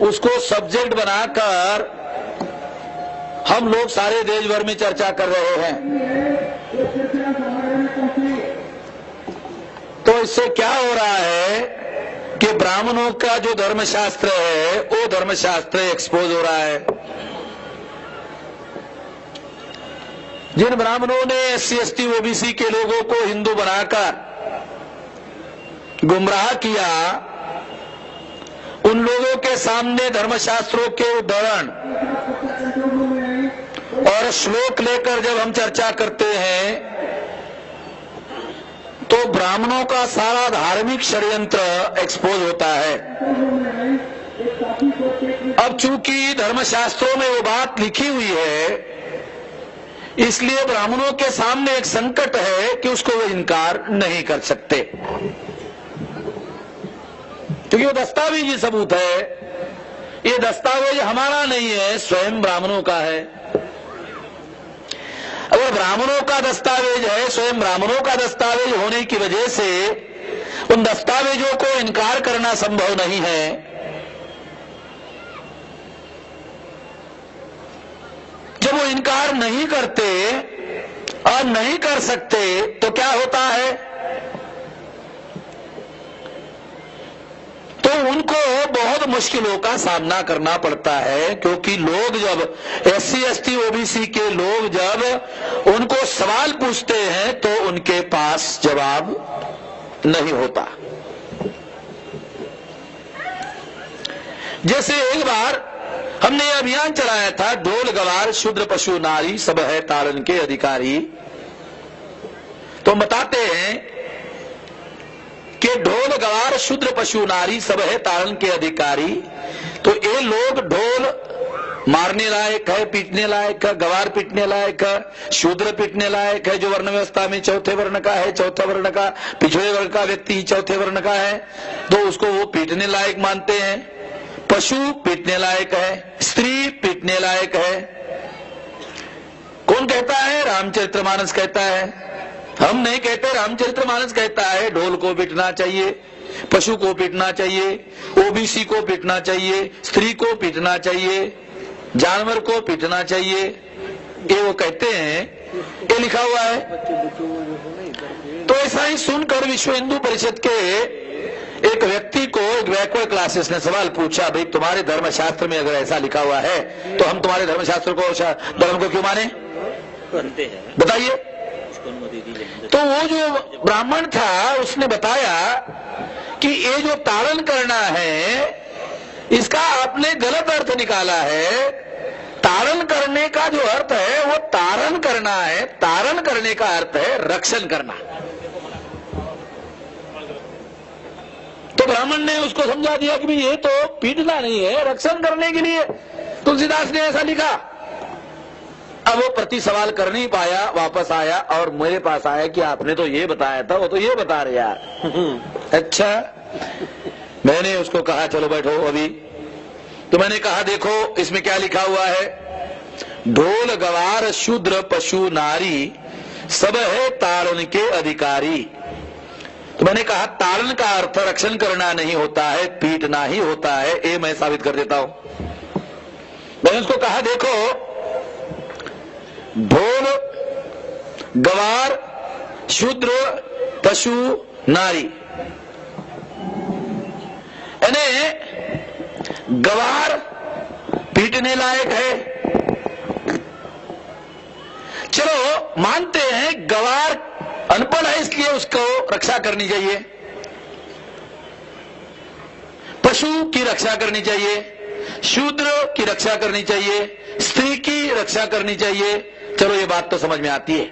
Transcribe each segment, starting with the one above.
उसको सब्जेक्ट बनाकर हम लोग सारे देश भर में चर्चा कर रहे हैं। तो इससे क्या हो रहा है कि ब्राह्मणों का जो धर्मशास्त्र है वो धर्मशास्त्र एक्सपोज हो रहा है। जिन ब्राह्मणों ने SC ST OBC के लोगों को हिंदू बनाकर गुमराह किया, उन लोगों के सामने धर्मशास्त्रों के उदाहरण और श्लोक लेकर जब हम चर्चा करते हैं तो ब्राह्मणों का सारा धार्मिक षड्यंत्र एक्सपोज होता है। अब चूंकि धर्मशास्त्रों में वो बात लिखी हुई है, इसलिए ब्राह्मणों के सामने एक संकट है कि उसको वे इनकार नहीं कर सकते, क्योंकि वो दस्तावेजी सबूत है। ये दस्तावेज हमारा नहीं है, स्वयं ब्राह्मणों का है। अगर ब्राह्मणों का दस्तावेज है, स्वयं ब्राह्मणों का दस्तावेज होने की वजह से उन दस्तावेजों को इनकार करना संभव नहीं है। जब वो इनकार नहीं करते और नहीं कर सकते तो क्या होता है, तो उनको बहुत मुश्किलों का सामना करना पड़ता है। क्योंकि लोग जब SC ST OBC के लोग जब उनको सवाल पूछते हैं तो उनके पास जवाब नहीं होता। जैसे एक बार हमने ये अभियान चलाया था, ढोल गवार शूद्र पशु नारी सब है ताड़न के अधिकारी। तो बताते हैं कि ढोल गवार शूद्र पशु नारी सब है ताड़न के अधिकारी। तो ये लोग ढोल मारने लायक है, पीटने लायक है, गवार पीटने लायक है, शूद्र पीटने लायक है, जो वर्ण व्यवस्था में चौथे वर्ण का है, चौथा वर्ण का पिछड़े वर्ग का व्यक्ति ही चौथे वर्ण का है, तो उसको वो पीटने लायक मानते हैं। पशु पीटने लायक है, स्त्री पीटने लायक है। कौन कहता है? रामचरितमानस कहता है। हम नहीं कहते, रामचरितमानस कहता है ढोल को पीटना चाहिए, पशु को पीटना चाहिए, OBC को पीटना चाहिए, स्त्री को पीटना चाहिए, जानवर को पीटना चाहिए। ये वो कहते हैं, ये लिखा हुआ है। तो ऐसा ही सुनकर विश्व हिंदू परिषद के एक व्यक्ति को एक बैकवर्ड क्लासेस ने सवाल पूछा, भाई तुम्हारे धर्मशास्त्र में अगर ऐसा लिखा हुआ है तो हम तुम्हारे धर्मशास्त्र को धर्म को क्यों माने, बताइए। तो वो जो ब्राह्मण था उसने बताया कि ये जो ताड़न करना है इसका आपने गलत अर्थ निकाला है। ताड़न करने का जो अर्थ है वो तारण करना है, तारण करने का अर्थ है रक्षण करना। तो ब्राह्मण ने उसको समझा दिया कि ये तो पीटना नहीं है, रक्षण करने के लिए तुलसीदास ने ऐसा लिखा। अब वो प्रति सवाल कर नहीं पाया, वापस आया और मेरे पास आया कि आपने तो ये बताया था, वो तो ये बता रहे यार। अच्छा, मैंने उसको कहा चलो बैठो अभी। तो मैंने कहा देखो इसमें क्या लिखा हुआ है, ढोल गवार शूद्र पशु नारी सब है ताड़न के अधिकारी। तो मैंने कहा ताड़न का अर्थ रक्षण करना नहीं होता है, पीटना ही होता है। ये मैं साबित कर देता हूं। मैंने उसको कहा देखो ढोल गवार शूद्र पशु नारी, यानी गवार पीटने लायक है। चलो मानते हैं गवार अनपढ़ है इसलिए उसको रक्षा करनी चाहिए, पशु की रक्षा करनी चाहिए, शूद्र की रक्षा करनी चाहिए, स्त्री की रक्षा करनी चाहिए। चलो ये बात तो समझ में आती है,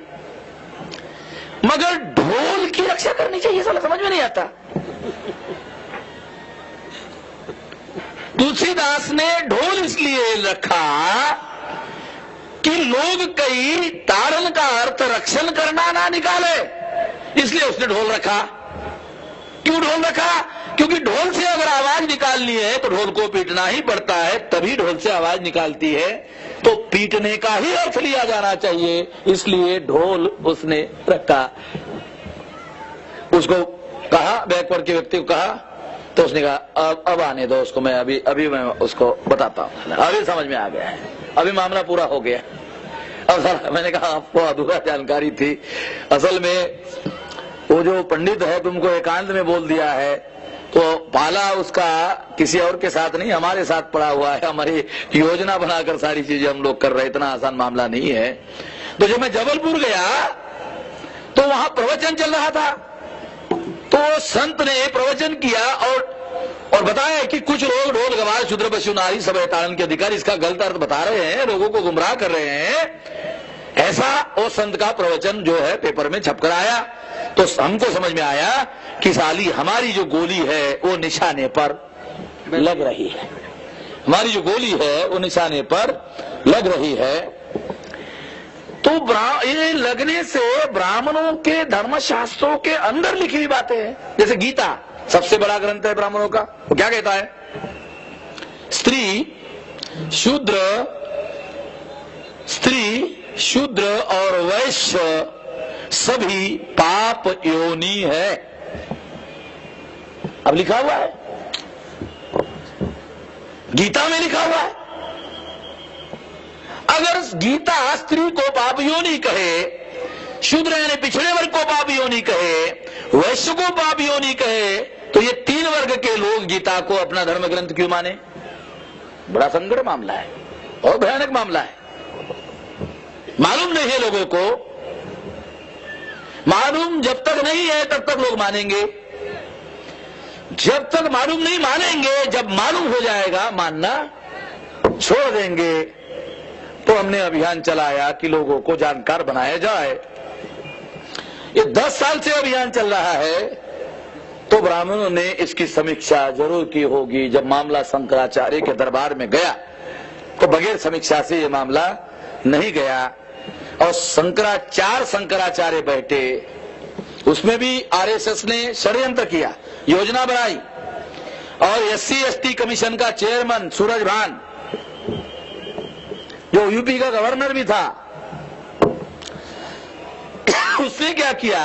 मगर ढोल की रक्षा करनी चाहिए साला समझ में नहीं आता। तुलसीदास ने ढोल इसलिए रखा कि लोग कई ताड़न का अर्थ रक्षण करना ना निकाले, इसलिए उसने ढोल रखा। क्यों ढोल रखा? क्योंकि ढोल से अगर आवाज निकालनी है तो ढोल को पीटना ही पड़ता है, तभी ढोल से आवाज निकालती है। तो पीटने का ही अर्थ लिया जाना चाहिए, इसलिए ढोल उसने रखा। उसको कहा, बैकवर्ड के व्यक्ति को कहा तो उसने कहा अब आने दो उसको, मैं अभी मैं उसको बताता हूँ। अभी समझ में आ गया है, अभी मामला पूरा हो गया। अब सर मैंने कहा आपको अधूरा जानकारी थी, असल में वो जो पंडित है तुमको एकांत में बोल दिया है, तो पाला उसका किसी और के साथ नहीं हमारे साथ पड़ा हुआ है। हमारी योजना बनाकर सारी चीजें हम लोग कर रहे, इतना आसान मामला नहीं है। तो जब मैं जबलपुर गया तो वहां प्रवचन चल रहा था, तो संत ने प्रवचन किया और बताया कि कुछ लोग ढोल गवार शूद्र पशु नारी सब तारण के अधिकारी, इसका गलत अर्थ बता रहे हैं, लोगों को गुमराह कर रहे हैं। ऐसा वो संत का प्रवचन जो है पेपर में छपकर आया। तो हमको समझ में आया कि साली हमारी जो गोली है वो निशाने पर लग रही है, हमारी जो गोली है वो निशाने पर लग रही है। तो ये लगने से ब्राह्मणों के धर्मशास्त्रों के अंदर लिखी हुई बातें हैं, जैसे गीता सबसे बड़ा ग्रंथ है ब्राह्मणों का, वो क्या कहता है? स्त्री शूद्र और वैश्य सभी पाप योनि है। अब लिखा हुआ है, गीता में लिखा हुआ है। अगर गीता स्त्री को पाप योनि कहे, शूद्र यानी पिछड़े वर्ग को पाप योनि कहे, वैश्य को पाप योनि कहे, तो ये तीन वर्ग के लोग गीता को अपना धर्म ग्रंथ क्यों माने? बड़ा संकट मामला है और भयानक मामला है। मालूम नहीं है लोगों को, मालूम जब तक नहीं है तब तक लोग मानेंगे, जब तक मालूम नहीं मानेंगे, जब मालूम हो जाएगा मानना छोड़ देंगे। तो हमने अभियान चलाया कि लोगों को जानकार बनाया जाए। ये 10 साल से अभियान चल रहा है। तो ब्राह्मणों ने इसकी समीक्षा जरूर की होगी। जब मामला शंकराचार्य के दरबार में गया तो बगैर समीक्षा से ये मामला नहीं गया, और शंकराचार्य बैठे, उसमें भी आरएसएस ने षड्यंत्र किया, योजना बनाई, और SC/ST कमीशन का चेयरमैन सूरज भान जो यूपी का गवर्नर भी था, उसने क्या किया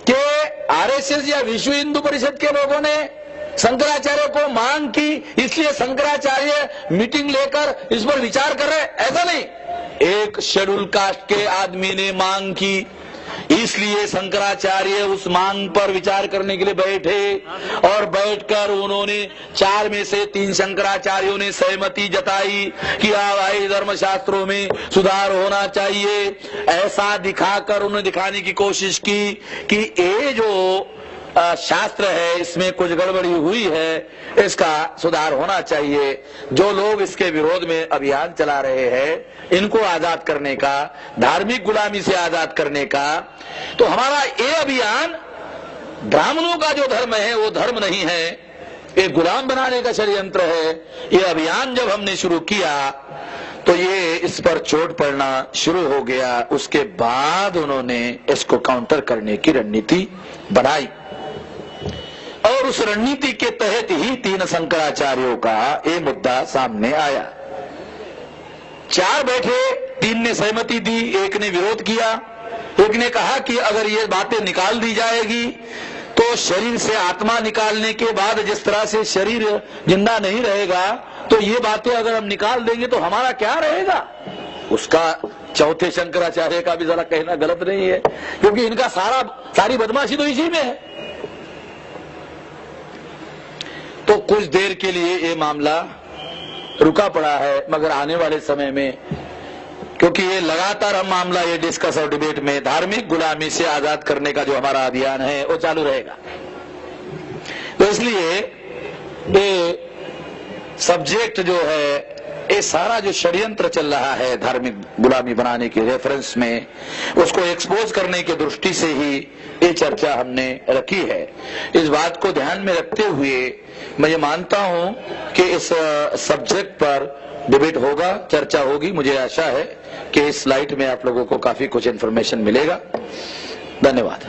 कि आरएसएस या विश्व हिंदू परिषद के लोगों ने शंकराचार्य को मांग की, इसलिए शंकराचार्य मीटिंग लेकर इस पर विचार कर रहे। ऐसा नहीं, एक शेड्यूल कास्ट के आदमी ने मांग की, इसलिए शंकराचार्य उस मांग पर विचार करने के लिए बैठे, और बैठकर उन्होंने 4 में से 3 शंकराचार्यों ने सहमति जताई कि भाई धर्मशास्त्रों में सुधार होना चाहिए। ऐसा दिखाकर उन्होंने दिखाने की कोशिश की कि ये जो शास्त्र है इसमें कुछ गड़बड़ी हुई है, इसका सुधार होना चाहिए। जो लोग इसके विरोध में अभियान चला रहे हैं, इनको आजाद करने का, धार्मिक गुलामी से आजाद करने का, तो हमारा ये अभियान ब्राह्मणों का जो धर्म है वो धर्म नहीं है, ये गुलाम बनाने का षड्यंत्र है। ये अभियान जब हमने शुरू किया तो ये इस पर चोट पड़ना शुरू हो गया। उसके बाद उन्होंने इसको काउंटर करने की रणनीति बनाई, और उस रणनीति के तहत ही 3 शंकराचार्यों का ये मुद्दा सामने आया। 4 बैठे, 3 ने सहमति दी, 1 ने विरोध किया। एक ने कहा कि अगर ये बातें निकाल दी जाएगी तो शरीर से आत्मा निकालने के बाद जिस तरह से शरीर जिंदा नहीं रहेगा, तो ये बातें अगर हम निकाल देंगे तो हमारा क्या रहेगा। उसका चौथे शंकराचार्य का भी जरा कहना गलत नहीं है, क्योंकि इनका सारी बदमाशी तो इसी में है। तो कुछ देर के लिए ये मामला रुका पड़ा है, मगर आने वाले समय में, क्योंकि ये लगातार हम मामला ये डिस्कस और डिबेट में धार्मिक गुलामी से आजाद करने का जो हमारा अभियान है वो चालू रहेगा। तो इसलिए ये सब्जेक्ट जो है, ये सारा जो षड्यंत्र चल रहा है धार्मिक गुलामी बनाने के रेफरेंस में, उसको एक्सपोज करने की दृष्टि से ही ये चर्चा हमने रखी है। इस बात को ध्यान में रखते हुए मैं ये मानता हूं कि इस सब्जेक्ट पर डिबेट होगा, चर्चा होगी। मुझे आशा है कि इस स्लाइड में आप लोगों को काफी कुछ इन्फॉर्मेशन मिलेगा। धन्यवाद।